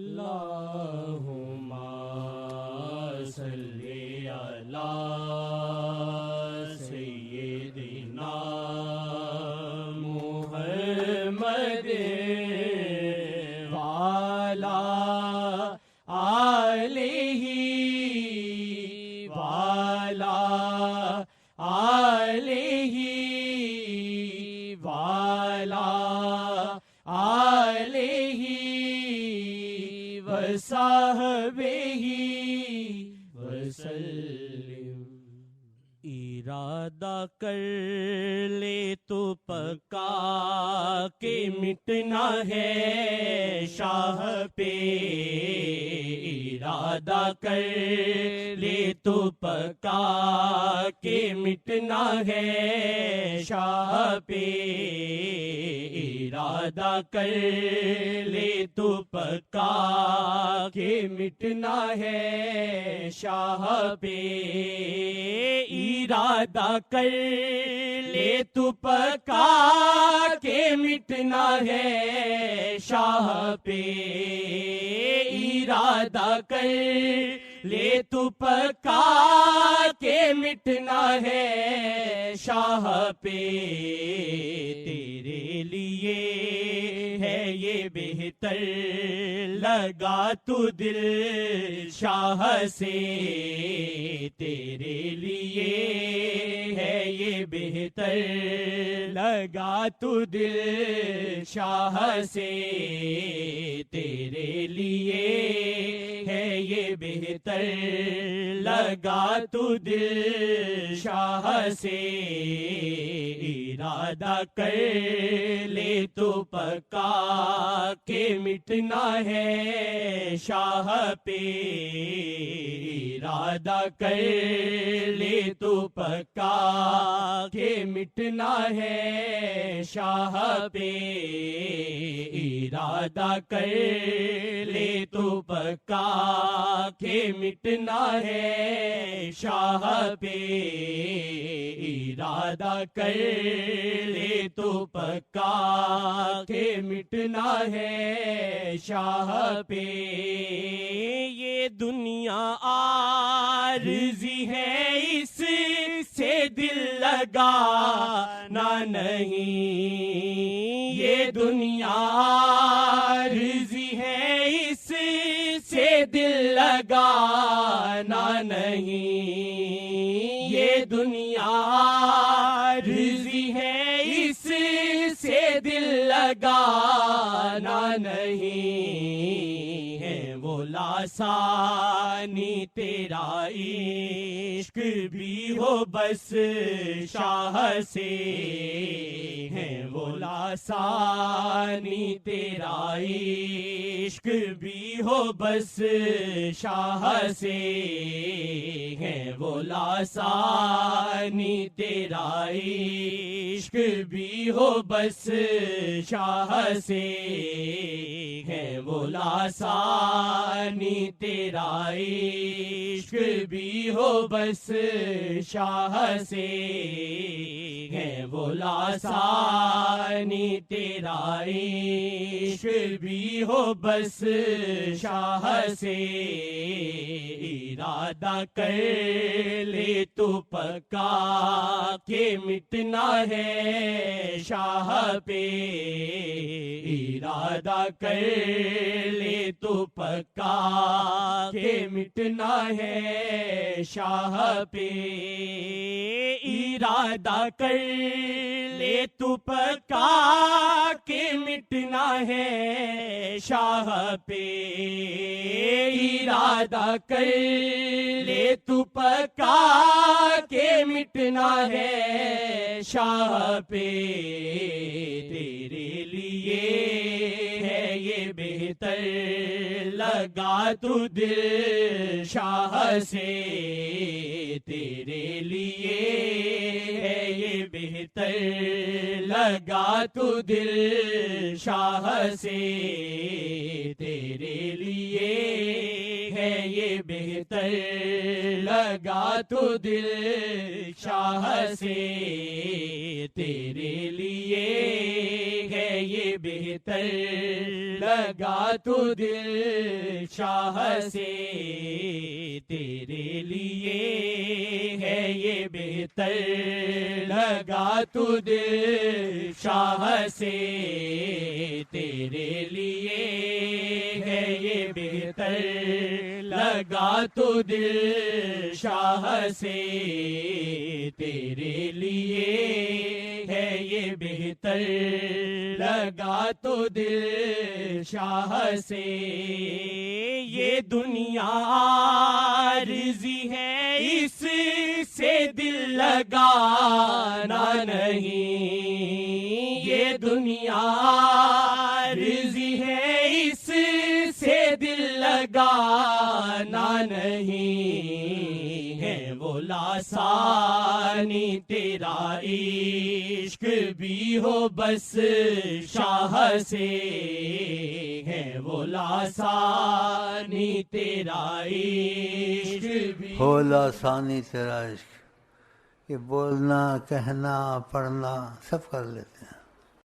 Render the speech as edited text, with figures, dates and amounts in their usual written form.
اللہم صلی علی سیدنا محمد وعلی آلہ وعلی آلہ وعلی آلہ وصحبہ وسلم۔ ارادہ کر لے تو پکا کہ مٹنا ہے شاہ پہ، ارادہ کر لے تو پکا کہ مٹنا ہے شاہ پہ، ارادہ کر لے تو پکا کہ مٹنا ہے شاہ پہ، ارادہ کر لے تو پکا کہ مٹنا ہے شاہ پہ، ارادہ کر لے تو پکا کہ مٹنا ہے شاہ پہ، تیرے لیے ہے یہ بہتر لگا تو دل شاہ سے، تیرے لیے ہے یہ بہتر لگا تو دل شاہ سے، تیرے لیے ہے یہ بہتر لگا تو دل شاہ سے، ارادہ کر لے تو پکا کہ مٹنا ہے شاہ پہ، ارادہ کر لے تو پکا کہ مٹنا ہے شاہ پہ، ارادہ کر لے تو پکا کہ مٹنا ہے شاہ پہ، ارادہ کر لے تو پکا کہ مٹنا ہے شاہ پہ، یہ دنیا عارضی ہے اس سے دل لگانا نہیں، یہ دنیا عارضی ہے اس سے دل لگانا نہیں، یہ دنیا عارضی ہے اس سے دل لگانا نہیں، ہے وہ لاسانی تیرا عشق بھی ہو بس شاہ سے، ہے وہ لاسانی تیرا عشق بھی ہو بس شاہ سے، ہے وہ لاسانی تیرا عشق بھی ہو بس شاہ سے، ہے وہ لاسانی تیرا عشق بھی ہو بس شاہ سے، ہے وہ لاسانی تیرا عشق بھی ہو بس شاہ سے، ارادہ کر لے تو پکا کہ مٹنا ہے شاہ پہ، ارادہ کر لے تو پکا کہ مٹنا ہے شاہ پہ، ارادہ کر لے تو پکا کہ مٹنا ہے شاہ پہ، ارادہ کر لے تو پکا کہ مٹنا ہے شاہ پہ، تیرے لیے ہے یہ بہتر لگا تو دل شاہ سے، تیرے لیے ہے یہ بہتر لگا تو دل شاہ سے، تیرے لیے ہے یہ بہتر لگا تو دل شاہ سے تیرے لیے ہے یہ بہتر لگا تو دل شاہ سے تیرے لیے ہے یہ بہتر لگا تو دل شاہ سے تیرے لیے ہے یہ بہتر لگا تو دل شاہ سے تیرے لیے ہے یہ بہتر لگا تو دل شاہ سے یہ دنیا عارضی ہے اس سے دل لگانا نہیں یہ دنیا عارضی ہے اس سے دل لگانا نہیں ہے وہ لاسانی تیرا عشق بھی ہو بس شاہ سے ہے وہ لاسانی تیرا عشق بھی ہو لاسانی تیرا عشق. یہ بولنا کہنا پڑھنا سب کر لیتے ہیں.